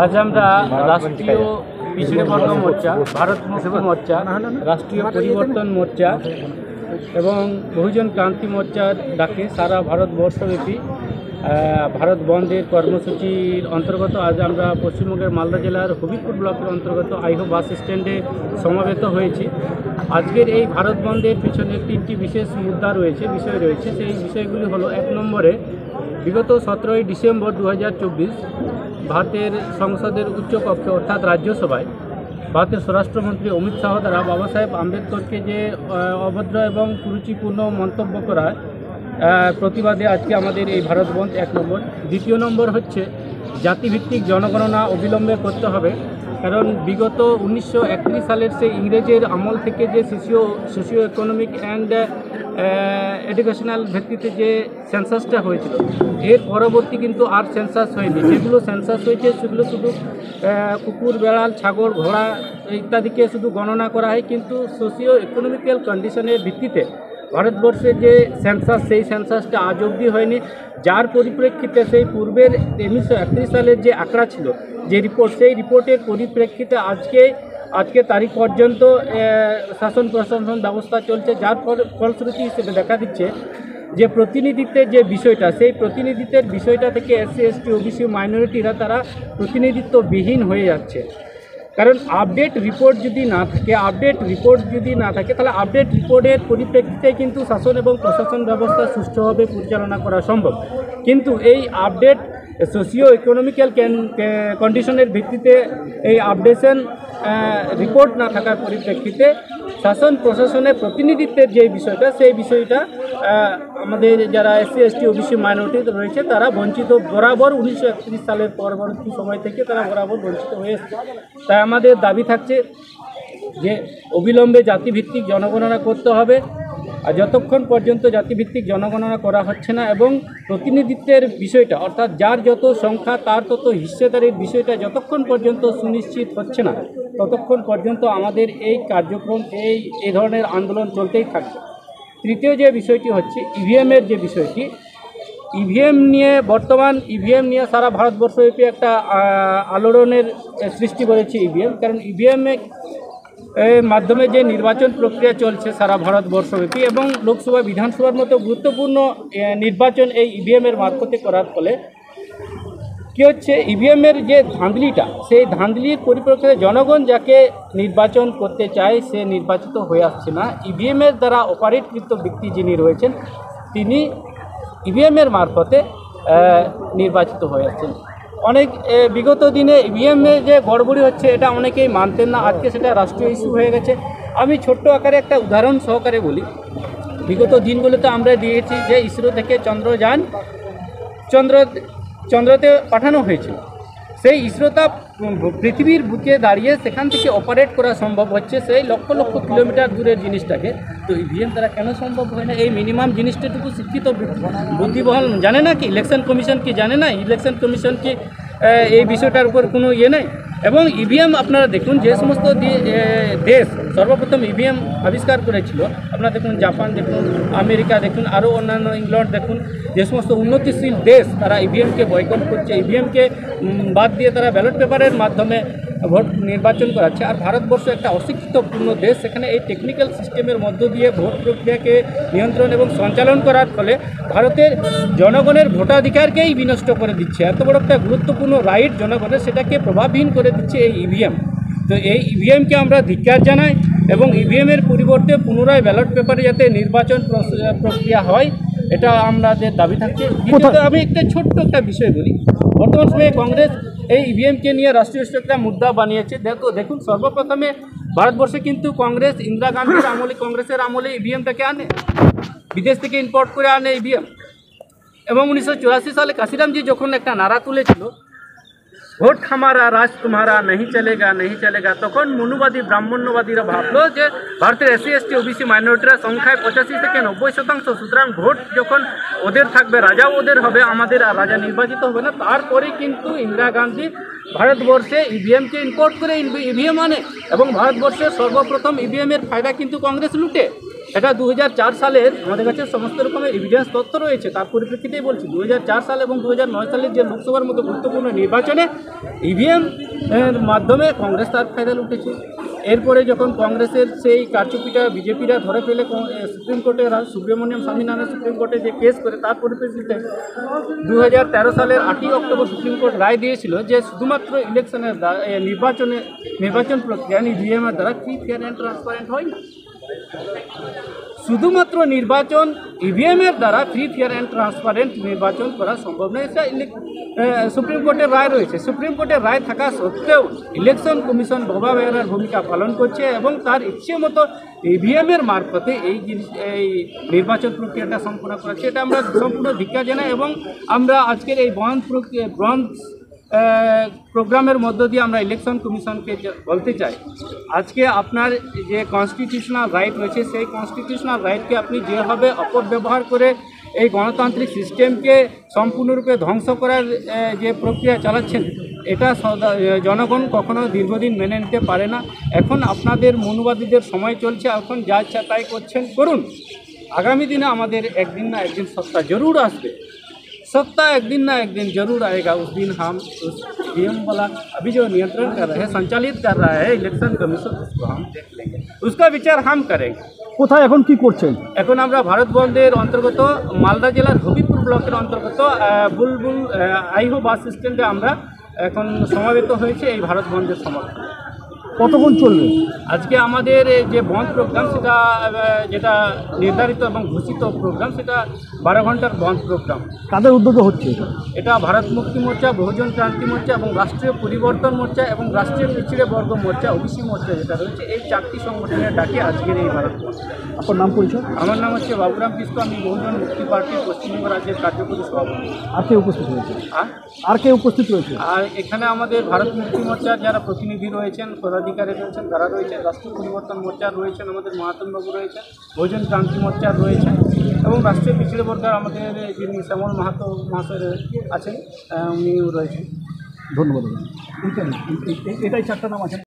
আজ আমরা রাষ্ট্রীয় পিছড়ে বর্গ মোর্চা, ভারত মুক্তি মোর্চা, রাষ্ট্রীয় পরিবর্তন মোর্চা এবং বহুজন ক্রান্তি মোর্চার ডাকে সারা ভারতবর্ষব্যাপী ভারত বন্ধের কর্মসূচির অন্তর্গত আজ আমরা পশ্চিমবঙ্গের মালদা জেলার হবিবপুর ব্লকের অন্তর্গত আইহো বাস স্ট্যান্ডে সমাবেত হয়েছি। আজকের এই ভারত বন্ধের পিছনে তিনটি বিশেষ মুদ্রা রয়েছে, বিষয় রয়েছে। সেই বিষয়গুলি হলো, এক নম্বরে বিগত 17ই ডিসেম্বর 2024 ভারতের সংসদের উচ্চকক্ষে অর্থাৎ রাজ্যসভায় ভারতের স্বরাষ্ট্রমন্ত্রী অমিত শাহ দ্বারা বাবা সাহেব আম্বেদকরকে যে অভদ্র এবং কুরুচিপূর্ণ মন্তব্য করার প্রতিবাদে আজকে আমাদের এই ভারত বন্ধ এক নম্বর। দ্বিতীয় নম্বর হচ্ছে জাতিভিত্তিক জনগণনা অবিলম্বে করতে হবে, কারণ বিগত 1931 সালের সেই ইংরেজের আমল থেকে যে সোশিও ইকোনমিক অ্যান্ড এডুকেশনাল ভিত্তিতে যে সেন্সাসটা হয়েছিল, এর পরবর্তী কিন্তু আর সেন্সাস হয়নি। যেগুলো সেন্সাস হয়েছে সেগুলো শুধু কুকুর, বেড়াল, ছাগল, ঘোড়া ইত্যাদিকে শুধু গণনা করা হয়, কিন্তু সোশিও ইকোনমিক্যাল কন্ডিশনের ভিত্তিতে ভারতবর্ষের যে সেন্সাস, সেই সেন্সাসটা আজ অবধি হয়নি। যার পরিপ্রেক্ষিতে সেই পূর্বের 1931 সালের যে আঁকড়া ছিল, যে রিপোর্ট, সেই রিপোর্টের পরিপ্রেক্ষিতে আজকে তারিখ পর্যন্ত শাসন প্রশাসন ব্যবস্থা চলছে, যার ফলশ্রুতি হিসেবে দেখা দিচ্ছে যে প্রতিনিধিত্বের যে বিষয়টা, সেই প্রতিনিধিত্বের বিষয়টা থেকে এসসি, এসটি, ওবিসি, মাইনরিটিরা তারা প্রতিনিধিত্ববিহীন হয়ে যাচ্ছে। কারণ আপডেট রিপোর্ট যদি না থাকে তাহলে আপডেট রিপোর্টের পরিপ্রেক্ষিতে কিন্তু শাসন এবং প্রশাসন ব্যবস্থা সুষ্ঠুভাবে পরিচালনা করা সম্ভব। কিন্তু এই আপডেট সোশিও ইকোনমিক্যাল কন্ডিশনের ভিত্তিতে এই আপডেশন রিপোর্ট না থাকার পরিপ্রেক্ষিতে শাসন প্রশাসনের প্রতিনিধিত্বের যে বিষয়টা, সেই বিষয়টা আমাদের যারা এসসি, এসটি, ওবিসি, মাইনরিটি রয়েছে তারা বঞ্চিত বরাবর 1931 সালের পরবর্তী সময় থেকে তারা বরাবর বঞ্চিত হয়ে এসছে। তাই আমাদের দাবি থাকছে যে অবিলম্বে জাতিভিত্তিক জনগণনা করতে হবে। আর যতক্ষণ পর্যন্ত জাতিভিত্তিক জনগণনা করা হচ্ছে না এবং প্রতিনিধিত্বের বিষয়টা, অর্থাৎ যার যত সংখ্যা তার তত হিস্সেদারির বিষয়টা যতক্ষণ পর্যন্ত সুনিশ্চিত হচ্ছে না, ততক্ষণ পর্যন্ত আমাদের এই কার্যক্রম, এই ধরনের আন্দোলন চলতেই থাকবে। তৃতীয় যে বিষয়টি হচ্ছে ইভিএমের যে বিষয়টি, ইভিএম নিয়ে সারা ভারতবর্ষব্যাপী একটা আলোড়নের সৃষ্টি করেছে ইভিএম। কারণ ইভিএমের মাধ্যমে যে নির্বাচন প্রক্রিয়া চলছে সারা ভারতবর্ষব্যাপী এবং লোকসভা, বিধানসভার মতো গুরুত্বপূর্ণ নির্বাচন এই ইভিএমের মারফতে করার ফলে কী হচ্ছে, ইভিএমের যে ধাঁধলিটা, সেই ধাঁধলির পরিপ্রেক্ষিতে জনগণ যাকে নির্বাচন করতে চায় সে নির্বাচিত হয়ে আসছে না। ইভিএমের দ্বারা অপারেটকৃত ব্যক্তি যিনি রয়েছেন তিনি ইভিএমের মারফতে নির্বাচিত হয়ে আসছেন। অনেক বিগত দিনে ইভিএমে যে গড়বড়ি হচ্ছে এটা অনেকেই মানতেন না, আজকে সেটা রাষ্ট্রীয় ইস্যু হয়ে গেছে। আমি ছোট্ট আকারে একটা উদাহরণ সহকারে বলি। বিগত দিনগুলোতে আমরা দিয়েছি যে ইসরো থেকে চন্দ্রযান চন্দ্রতে পাঠানো হয়েছিল। সেই ইসরোটা পৃথিবীর বুকে দাঁড়িয়ে সেখান থেকে অপারেট করা সম্ভব হচ্ছে সেই লক্ষ লক্ষ কিলোমিটার দূরের জিনিসটাকে। তো ইভিএম দ্বারা কেন সম্ভব হয় না? এই মিনিমাম জিনিসটাটুকু শিক্ষিত বুদ্ধিবল জানে না কি? ইলেকশন কমিশন কি জানে না? ইলেকশন কমিশন কি এই বিষয়টার উপর কোনো ইয়ে নেই? এবং ইভিএম আপনারা দেখুন, যে সমস্ত দেশ সর্বপ্রথম ইভিএম আবিষ্কার করেছিল, আপনারা দেখুন জাপান দেখুন, আমেরিকা দেখুন, আরও অন্যান্য ইংল্যান্ড দেখুন, যে সমস্ত উন্নতিশীল দেশ তারা ইভিএমকে বয়কট করছে, ইভিএমকে বাদ দিয়ে তারা ব্যালট পেপারের মাধ্যমে ভোট নির্বাচন করাচ্ছে। আর ভারতবর্ষ একটা অশিক্ষিতপূর্ণ দেশ, সেখানে এই টেকনিক্যাল সিস্টেমের মধ্য দিয়ে ভোট প্রক্রিয়াকে নিয়ন্ত্রণ এবং সঞ্চালন করার ফলে ভারতের জনগণের ভোটাধিকারকেই বিনষ্ট করে দিচ্ছে। এত বড় একটা গুরুত্বপূর্ণ রাইট জনগণের, সেটাকে প্রভাবহীন করে দিচ্ছে এই ইভিএম। তো এই ইভিএমকে আমরা ধিক্কার জানাই এবং ইভিএমের পরিবর্তে পুনরায় ব্যালট পেপারে যাতে নির্বাচন প্রক্রিয়া হয়, এটা আমাদের দাবি থাকছে। দ্বিতীয়ত আমি ছোট্ট একটা বিষয় বলি। বর্তমান সময়ে কংগ্রেস এই ইভিএমকে নিয়ে রাষ্ট্রীয় একটা মুদ্রা বানিয়েছে। দেখুন, সর্বপ্রথমে ভারতবর্ষে কিন্তু কংগ্রেস ইন্দিরা গান্ধীর আমলে, কংগ্রেসের আমলে ইভিএমটাকে আনে, বিদেশ থেকে ইম্পোর্ট করে আনে ইভিএম। এবং 1984 সালে কাশিরামজি যখন একটা নারা তুলেছিল, ভোট হামারা রাজ তোমারা नहीं চলেগা, তখন মনুবাদী ব্রাহ্মণ্যবাদীরা ভাবলো যে ভারতের এসসি, এসটি, ওবিসি, মাইনরিটিরা সংখ্যায় 85 থেকে 90%, সুতরাং ভোট যখন ওদের থাকবে, রাজাও ওদের হবে, আমাদের আর রাজা নির্বাচিত হবে না। তারপরে কিন্তু ইন্দিরা গান্ধী ভারতবর্ষে ইভিএমকে ইম্পোর্ট করে ইভিএম আনে এবং ভারতবর্ষের সর্বপ্রথম ইভিএমের ফায়দা কিন্তু কংগ্রেস লুটে। এটা 2004 সালের আমাদের কাছে সমস্ত রকমের এভিডেন্স তথ্য রয়েছে, তার পরিপ্রেক্ষিতেই বলছি 2004 সাল এবং 2009 সালের যে লোকসভার মতো গুরুত্বপূর্ণ নির্বাচনে ইভিএম এর মাধ্যমে কংগ্রেস তার ফায়দাল উঠেছে। এরপরে যখন কংগ্রেসের সেই কারচুপিটা বিজেপিরা ধরে ফেলে সুপ্রিম কোর্টে সুব্রমণিয়াম স্বামীনারায়ণ সুপ্রিম কোর্টে যে কেস করে, তার পরিপ্রেক্ষিতে 2013 সালের 8ই অক্টোবর সুপ্রিম কোর্ট রায় দিয়েছিল যে শুধুমাত্র ইলেকশনের নির্বাচন প্রক্রিয়া ইভিএমের দ্বারা ফ্রি, ফেয়ার অ্যান্ড ট্রান্সপারেন্ট হয় না। শুধুমাত্র নির্বাচন ইভিএমের দ্বারা ফ্রি, ফেয়ার অ্যান্ড ট্রান্সপারেন্ট নির্বাচন করা সম্ভব নয়। এটা সুপ্রিম কোর্টের রায় রয়েছে। সুপ্রিম কোর্টের রায় থাকা সত্ত্বেও ইলেকশন কমিশন বোবা বেয়ারার ভূমিকা পালন করছে এবং তার ইচ্ছে মতো ইভিএমের মারফতে এই নির্বাচন প্রক্রিয়াটা সম্পূর্ণ করাচ্ছে। এটা আমরা সম্পূর্ণ ধিক্কার জানাই এবং আমরা আজকের এই বন্ধ প্রোগ্রামের মধ্য দিয়ে আমরা ইলেকশন কমিশনকে বলতে চাই, আজকে আপনার যে কনস্টিটিউশনাল রাইট রয়েছে সেই কনস্টিটিউশনাল রাইটকে আপনি যেভাবে অপব্যবহার করে এই গণতান্ত্রিক সিস্টেমকে সম্পূর্ণরূপে ধ্বংস করার যে প্রক্রিয়া চালাচ্ছেন, এটা জনগণ কখনো দীর্ঘদিন মেনে নিতে পারে না। এখন আপনাদের মনুবাদীদের সময় চলছে, এখন যা ইচ্ছা তাই করছেন, করুন। আগামী দিনে আমাদের একদিন না একদিন সত্তা জরুর আসবে। सत्ता एक दिन ना एक दिन जरूर आएगा। उस दिन हम उस ईवीएम वाला अभी जो नियंत्रण कर रहे हैं, संचालित कर रहा है इलेक्शन कमीशन, उसको हम देख लेंगे, उसका विचार हम करेंगे। কোথায় এখন কি করছেন? এখন আমরা ভারত বন্ধের অন্তর্গত মালদা জেলার হবিপুর ব্লকের অন্তর্গত বুলবুল আইহো বাস স্ট্যান্ডে আমরা এখন সমাবেত হয়েছে এই ভারত বন্ধের সমর্থনে। কতক্ষণ চলবে? আজকে আমাদের যে বন্ধ প্রোগ্রাম সেটা যেটা নির্ধারিত এবং ঘোষিত প্রোগ্রাম, সেটা 12 ঘন্টার বন্ধ প্রোগ্রাম। কাদের উদ্যোগে হচ্ছে এটা ভারত মুক্তি মোর্চা, বহুজন ক্রান্তি মোর্চা এবং রাষ্ট্রীয় পরিবর্তন মোর্চা এবং রাষ্ট্রীয় পিছিড়ে বর্গ মোর্চা, ওবিসি মোর্চা যেটা রয়েছে, এই 4টি সংগঠনের ডাকে আজকের এই ভারত মোর্চা। আপনার নাম পরিচয়? আমার নাম হচ্ছে বাবুরাম কিস্কু, আমি বহুজন মুক্তি পার্টির পশ্চিমবঙ্গ রাজ্যের কার্যকরী সভাপতি। আর কে উপস্থিত রয়েছে? আর কে উপস্থিত রয়েছে? আর এখানে আমাদের ভারত মুক্তি মোর্চার যারা প্রতিনিধি রয়েছেন, পদাধিকারী রয়েছেন, তারা রয়েছেন, রাষ্ট্রীয় পরিবর্তন মোর্চার রয়েছেন, আমাদের মহাতনবাবু রয়েছেন, বহুজন ক্রান্তি মোর্চার রয়েছেন এবং রাষ্ট্রীয় পিছিড়ে বর্গের আমাদের যিনি শ্যামল মাহাতো মহাশয় আছেন, উনিও রয়েছেন। ধন্যবাদ। এটাই 4টা নাম আছে।